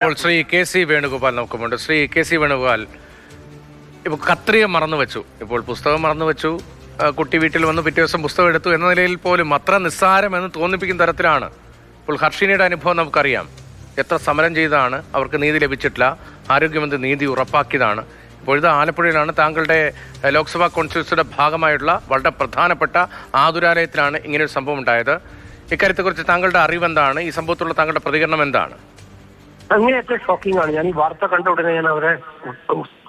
ഇപ്പോൾ ശ്രീ കെ സി വേണുഗോപാൽ നമുക്കുമുണ്ട്. ശ്രീ കെ സി വേണുഗോപാൽ, ഇപ്പോൾ കത്രിക മറന്നു വെച്ചു, ഇപ്പോൾ പുസ്തകം മറന്നു വെച്ചു, കുട്ടി വീട്ടിൽ വന്ന് പിറ്റേ ദിവസം പുസ്തകം എടുത്തു എന്ന നിലയിൽ പോലും അത്ര നിസ്സാരമെന്ന് തോന്നിപ്പിക്കുന്ന തരത്തിലാണ് ഇപ്പോൾ ഹർഷിനിയുടെ അനുഭവം. നമുക്കറിയാം എത്ര സമരം ചെയ്താണ്, അവർക്ക് നീതി ലഭിച്ചിട്ടില്ല, ആരോഗ്യമന്ത്രി നീതി ഉറപ്പാക്കിയതാണ്. ഇപ്പോഴത്തെ ആലപ്പുഴയിലാണ്, താങ്കളുടെ ലോക്സഭാ കോൺസ്റ്റിറ്റ്യൂൻസിയുടെ ഭാഗമായിട്ടുള്ള വളരെ പ്രധാനപ്പെട്ട ആതുരാലയത്തിലാണ് ഇങ്ങനെയൊരു സംഭവം ഉണ്ടായത്. ഇക്കാര്യത്തെക്കുറിച്ച് താങ്കളുടെ അറിവെന്താണ്? ഈ സംഭവത്തിലുള്ള താങ്കളുടെ പ്രതികരണം എന്താണ്? അങ്ങനെയൊക്കെ ഷോക്കിംഗ് ആണ്. ഞാൻ ഈ വാർത്ത കണ്ട ഉടനെ ഞാൻ അവരെ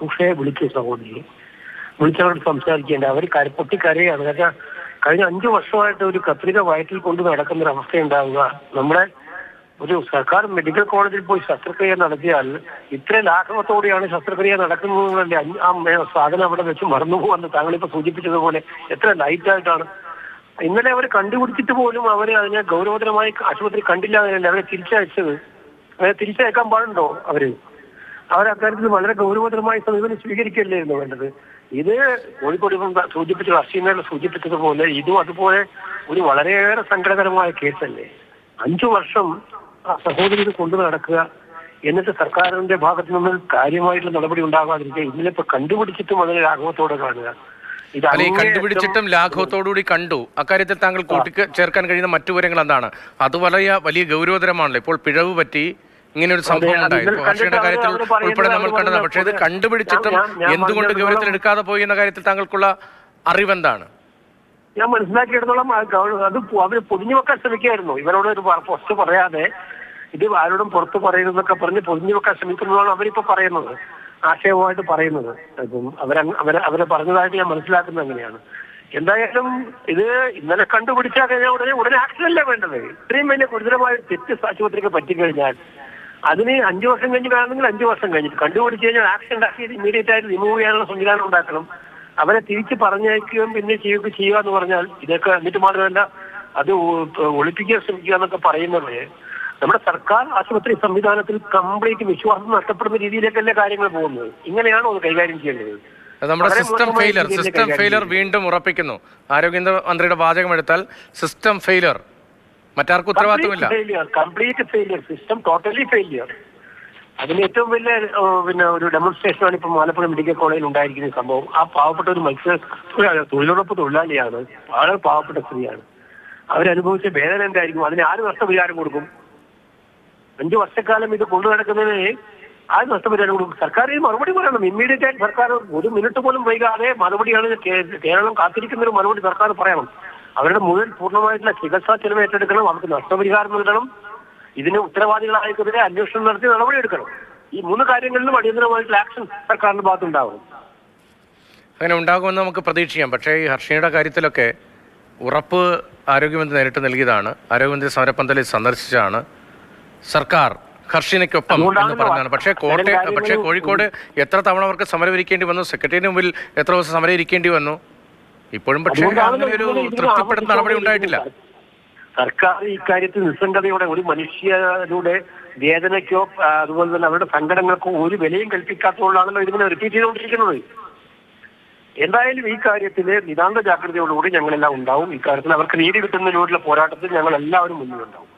ഉഷയെ വിളിച്ചു, സഹോദരി വിളിച്ചവരോട് സംസാരിക്കേണ്ട. അവർ പൊട്ടിക്കരയാണ്. കാരണം കഴിഞ്ഞ 5 വർഷമായിട്ട് ഒരു കത്രിക വയറ്റിൽ കൊണ്ട് നടക്കുന്ന ഒരു അവസ്ഥ ഉണ്ടാവുക. നമ്മുടെ ഒരു സർക്കാർ മെഡിക്കൽ കോളേജിൽ പോയി ശസ്ത്രക്രിയ നടത്തിയാൽ ഇത്ര ലാഘവത്തോടെയാണ് ശസ്ത്രക്രിയ നടക്കുന്നതല്ലേ? ആ സാധനം അവിടെ വെച്ച് മറന്നുപോകുന്നു. താങ്കളിപ്പോ സൂചിപ്പിച്ചതുപോലെ എത്ര ലൈറ്റായിട്ടാണ്. ഇന്നലെ അവർ കണ്ടുപിടിച്ചിട്ട് പോലും അവര് അതിനെ ഗൗരവതരമായി ആശുപത്രി കണ്ടില്ല എന്നല്ലേ അവരെ തിരിച്ചയച്ചത്. തിരിച്ചയക്കാൻ പാടുണ്ടോ? അവരക്കാര്യത്തിൽ വളരെ ഗൗരവതരമായ സമീപനം സ്വീകരിക്കുകയല്ലായിരുന്നു വേണ്ടത്. ഇത് കോഴിക്കോട് സൂചിപ്പിച്ച ഹർഷിനെ സൂചിപ്പിച്ചതുപോലെ ഇതും അതുപോലെ ഒരു വളരെയേറെ സങ്കടകരമായ കേസല്ലേ. 5 വർഷം ആ സഹോദരി ഇത് കൊണ്ടു നടക്കുക, എന്നിട്ട് സർക്കാരിന്റെ ഭാഗത്തു നിന്ന് കാര്യമായിട്ടുള്ള നടപടി ഉണ്ടാകാതിരിക്കുക. ഇന്നിപ്പോ കണ്ടുപിടിച്ചിട്ടും അതിനെ ലാഘവത്തോടെ കാണുക. കണ്ടുപിടിച്ചിട്ടും ലാഘവത്തോടുകൂടി കണ്ടു. അക്കാര്യത്തിൽ താങ്കൾ കൂട്ടിച്ചേർക്കാൻ കഴിയുന്ന മറ്റു വിവരങ്ങൾ എന്താണ്? അത് വലിയ ഗൗരവതരമാണല്ലോ. ഇപ്പോൾ പിഴവ് പറ്റി ഇങ്ങനെ ഒരു സംഭവം ഉണ്ടായി. ഹർഷിയുടെ കാര്യത്തിൽ ഉൾപ്പെടെ നമ്മൾ കണ്ടത്. പക്ഷേ ഇത് കണ്ടുപിടിച്ചിട്ടും എന്തുകൊണ്ട് ഗൗരവത്തിൽ എടുക്കാതെ പോയി എന്ന കാര്യത്തിൽ താങ്കൾക്കുള്ള അറിവെന്താണ്? ഞാൻ മനസ്സിലാക്കിയെടുത്തോളം അത് അവര് പൊതിഞ്ഞു വെക്കാൻ ശ്രമിക്കുകയായിരുന്നു. ഇവരോട് ഒരു പോസ്റ്റ് പറയാതെ ഇത് ആരോടും പുറത്ത് പറയുന്നതൊക്കെ പറഞ്ഞ് പൊതിഞ്ഞു വെക്കാൻ ശ്രമിക്കുന്നതാണ് അവരിപ്പോ പറയുന്നത്, ആശയവുമായിട്ട് പറയുന്നത്. ഇപ്പം അവരെ പറഞ്ഞതായിട്ട് ഞാൻ മനസ്സിലാക്കുന്നത് അങ്ങനെയാണ്. എന്തായാലും ഇത് ഇന്നലെ കണ്ടുപിടിച്ചാൽ കഴിഞ്ഞാൽ ഉടനെ ആക്ഷൻ അല്ലേ വേണ്ടത്? ഇത്രയും വലിയ ഗുരുതരമായ തെറ്റ് ആശുപത്രിക്ക് പറ്റിക്കഴിഞ്ഞാൽ അതിന് 5 വർഷം കഴിഞ്ഞ് വേണമെങ്കിൽ 5 വർഷം കഴിഞ്ഞിട്ട് കണ്ടുപിടിച്ച് കഴിഞ്ഞാൽ ആക്ഷൻ ഉണ്ടാക്കി ഇമ്മീഡിയറ്റ് ആയിട്ട് റിമൂവ് ചെയ്യാനുള്ള സംവിധാനം ഉണ്ടാക്കണം. അവരെ തിരിച്ച് പറഞ്ഞയക്കുകയും പിന്നെ ചെയ്യുക എന്ന് പറഞ്ഞാൽ ഇതൊക്കെ എന്നിട്ട് മാത്രമല്ല അത് ഒളിപ്പിക്കാൻ ശ്രമിക്കുക എന്നൊക്കെ പറയുന്നത് നമ്മുടെ സർക്കാർ ആശുപത്രി സംവിധാനത്തിൽ കംപ്ലീറ്റ് വിശ്വാസം നഷ്ടപ്പെടുന്ന രീതിയിലേക്കല്ലേ കാര്യങ്ങൾ പോകുന്നത്. ഇങ്ങനെയാണോ അത് കൈകാര്യം ചെയ്യേണ്ടത്? നമ്മുടെ സിസ്റ്റം ഫെയിലർ വീണ്ടും ഉറപ്പിക്കുന്നു. ആരോഗ്യമന്ത്രിയുടെ വാചകം എടുത്താൽ സിസ്റ്റം ഫെയിലർ, മറ്റാർക്കും ഉത്തരവാദിത്തമില്ല. Complete failure, system totally failure. അതിന് ഏറ്റവും വലിയ ഒരു ഡെമോൺസ്ട്രേഷനാണ് ഇപ്പൊ ആലപ്പുഴ മെഡിക്കൽ കോളേജിൽ ഉണ്ടായിരിക്കുന്ന സംഭവം. ആ പാവപ്പെട്ട ഒരു തൊഴിലുറപ്പ് തൊഴിലാളിയാണ്, വളരെ പാവപ്പെട്ട സ്ത്രീയാണ്. അവരനുഭവിച്ച വേദന എന്തായിരിക്കും? അതിന് ആര് നഷ്ടപരിഹാരം കൊടുക്കും? 5 വർഷക്കാലം ഇത് കൊണ്ടു നടക്കുന്നതിന് ആര് നഷ്ടപരിഹാരം കൊടുക്കും? സർക്കാർ ഈ മറുപടി പറയണം. ഇമ്മീഡിയറ്റ് ആയിട്ട് സർക്കാർ ഒരു മിനിറ്റ് പോലും വൈകാതെ മറുപടിയാണ് കേരളം കാത്തിരിക്കുന്ന ഒരു മറുപടി സർക്കാർ പറയണം. അവരുടെ പൂർണ്ണമായിട്ടുള്ള ചികിത്സാ ചെലവ് ഏറ്റെടുക്കണം, അവർക്ക് നഷ്ടപരിഹാരം നൽകണം, ഇതിന് ഉത്തരവാദികളായതിനെതിരെ അന്വേഷണം നടത്തി നടപടിയെടുക്കണം. ഈ 3 കാര്യങ്ങളിലും അടിയന്തരമായിട്ടുള്ള ആക്ഷൻ സർക്കാരിന്റെ ഭാഗത്തുണ്ടാവും. അങ്ങനെ ഉണ്ടാകുമെന്ന് നമുക്ക് പ്രതീക്ഷിക്കാം. പക്ഷേ ഈ ഹർഷിയുടെ കാര്യത്തിലൊക്കെ ഉറപ്പ് ആരോഗ്യമന്ത്രി നേരിട്ട് നൽകിയതാണ്. ആരോഗ്യമന്ത്രി സമരപ്പന്തലിൽ സന്ദർശിച്ചാണ്. സർക്കാർ ഹർഷിനയ്ക്കൊപ്പം എന്ന് പറഞ്ഞാണ്. പക്ഷേ കോഴിക്കോട് എത്ര തവണ അവർക്ക് സമരം ഇരിക്കേണ്ടി വന്നു? സെക്രട്ടറിയേറ്റിന് മുമ്പിൽ എത്ര ദിവസം സമരം ഇരിക്കേണ്ടി വന്നു? ഇപ്പോഴും പക്ഷേ അങ്ങനെ ഒരു തൃപ്തിപ്പെടുന്ന നടപടി ഉണ്ടായിട്ടില്ല. സർക്കാർ ഇക്കാര്യത്തിൽ നിസ്സംഗതയോടെ ഒരു മനുഷ്യരുടെ വേദനയ്ക്കോ അതുപോലെ തന്നെ അവരുടെ സങ്കടങ്ങൾക്കോ ഒരു വിലയും കൽപ്പിക്കാത്തതുകൊണ്ടാണല്ലോ ഇതിങ്ങനെ റിപ്പീറ്റ് ചെയ്തുകൊണ്ടിരിക്കുന്നത്. എന്തായാലും ഈ കാര്യത്തില് നിതാന്ത ജാഗ്രതയോടുകൂടി ഞങ്ങളെല്ലാം ഉണ്ടാവും. ഇക്കാര്യത്തിൽ അവർക്ക് നീതി കിട്ടുന്നതിനോടുള്ള പോരാട്ടത്തിൽ ഞങ്ങൾ എല്ലാവരും മുന്നിലുണ്ടാവും.